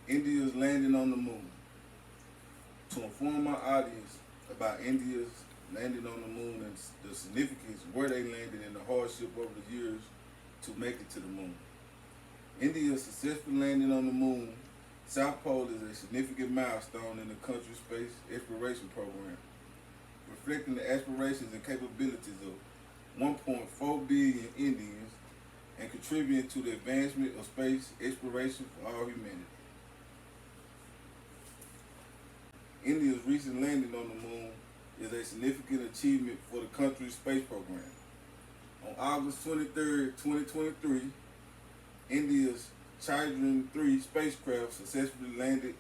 India's landing on the moon. To inform our audience about India's landing on the moon and the significance where they landed and the hardship over the years to make it to the moon. India's successful landing on the moon, South Pole, is a significant milestone in the country's space exploration program, reflecting the aspirations and capabilities of 1.4 billion Indians and contributing to the advancement of space exploration for all humanity. India's recent landing on the moon is a significant achievement for the country's space program. On August 23, 2023, India's Chandrayaan-3 spacecraft successfully landed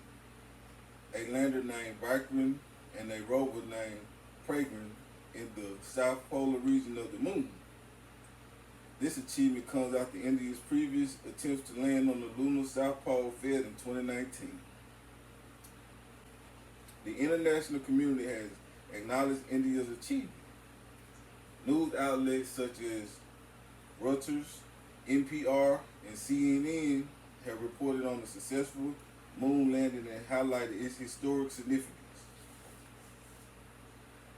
a lander named Vikram and a rover named Pragyan in the south polar region of the moon. This achievement comes after India's previous attempts to land on the lunar South Pole failed in 2019. The international community has acknowledged India's achievement. News outlets such as Reuters, NPR, and CNN have reported on the successful moon landing and highlighted its historic significance.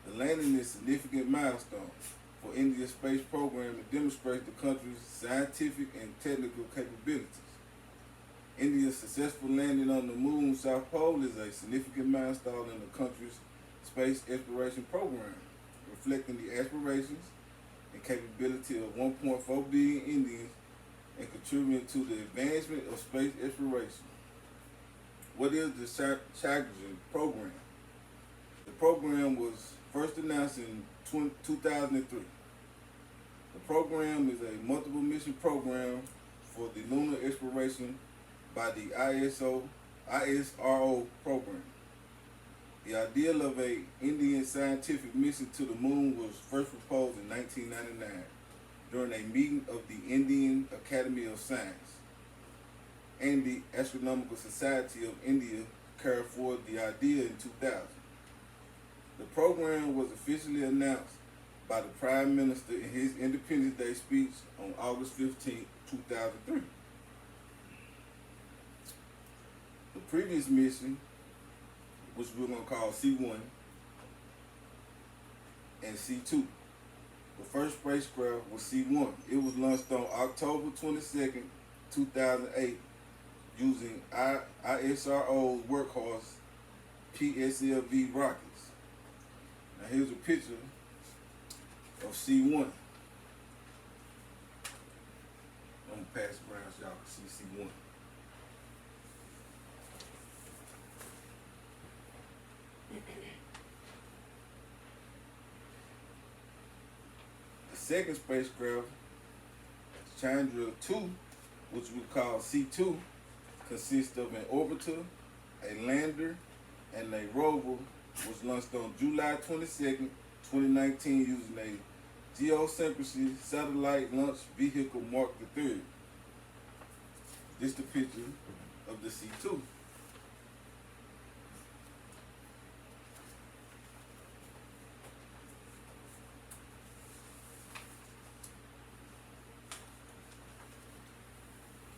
The landing is a significant milestone for India's space program and demonstrates the country's scientific and technical capabilities. India's successful landing on the moon South Pole is a significant milestone in the country's space exploration program, reflecting the aspirations and capability of 1.4 billion Indians and contributing to the advancement of space exploration. What is the Chandrayaan program? The program was first announced in 2003. The program is a multiple mission program for the lunar exploration by the ISRO program. The idea of an Indian scientific mission to the moon was first proposed in 1999 during a meeting of the Indian Academy of Science and the Astronomical Society of India carried forward the idea in 2000. The program was officially announced by the Prime Minister in his Independence Day speech on August 15, 2003. The previous mission, which we're going to call C1 and C2. The first spacecraft was C1. It was launched on October 22nd, 2008, using ISRO's workhorse PSLV rockets. Now here's a picture of C1. I'm going to pass it around so y'all can see C1. The second spacecraft, Chandrayaan-2, which we call C2, consists of an orbiter, a lander, and a rover, was launched on July 22nd, 2019 using a geosynchronous satellite launch vehicle Mark III. This is the picture of the C2.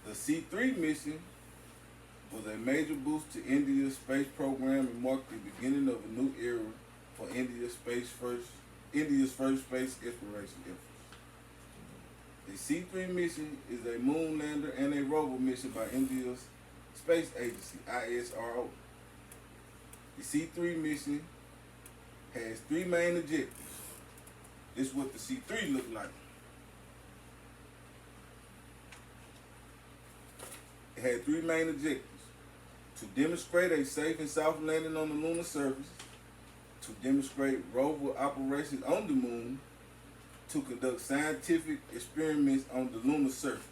The C3 mission was a major boost to India's space program and marked the beginning of a new era for India's first space exploration efforts. The C3 mission is a moon lander and a rover mission by India's space agency, ISRO. The C3 mission has three main objectives. This is what the C3 looked like. It had three main objectives: to demonstrate a safe and soft landing on the lunar surface, to demonstrate rover operations on the moon, to conduct scientific experiments on the lunar surface.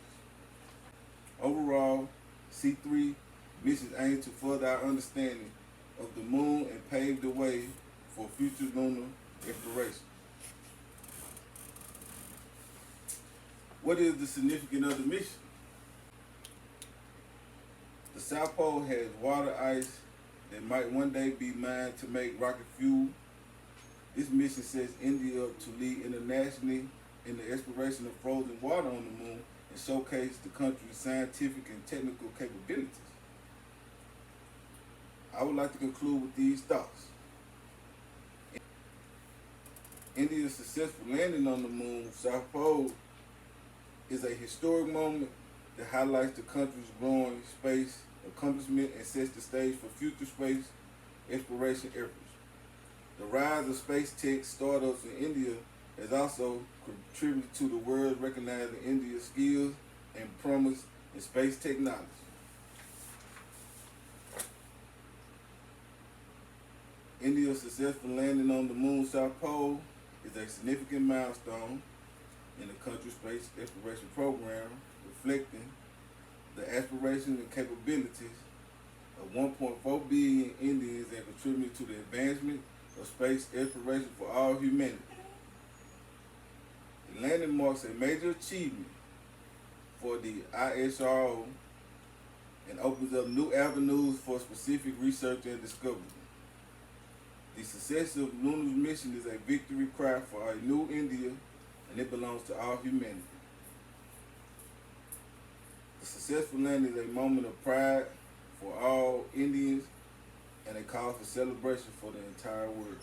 Overall, C3 missions aim to further our understanding of the moon and pave the way for future lunar exploration. What is the significance of the mission? The South Pole has water ice that might one day be mined to make rocket fuel. This mission sets India up to lead internationally in the exploration of frozen water on the moon and showcase the country's scientific and technical capabilities. would like to conclude with these thoughts. India's successful landing on the moon's South Pole is a historic moment that highlights the country's growing space accomplishment and sets the stage for future space exploration efforts. The rise of space tech startups in India has also contributed to the world recognizing India's skills and promise in space technology. India's successful landing on the moon's South Pole is a significant milestone in the country's space exploration program, reflecting the aspirations and capabilities of 1.4 billion Indians and contributing to the advancement of space exploration for all humanity. The landing marks a major achievement for the ISRO and opens up new avenues for specific research and discovery. The success of Lunar's mission is a victory cry for a new India, and it belongs to all humanity. The successful landing is a moment of pride for all Indians and a cause for celebration for the entire world.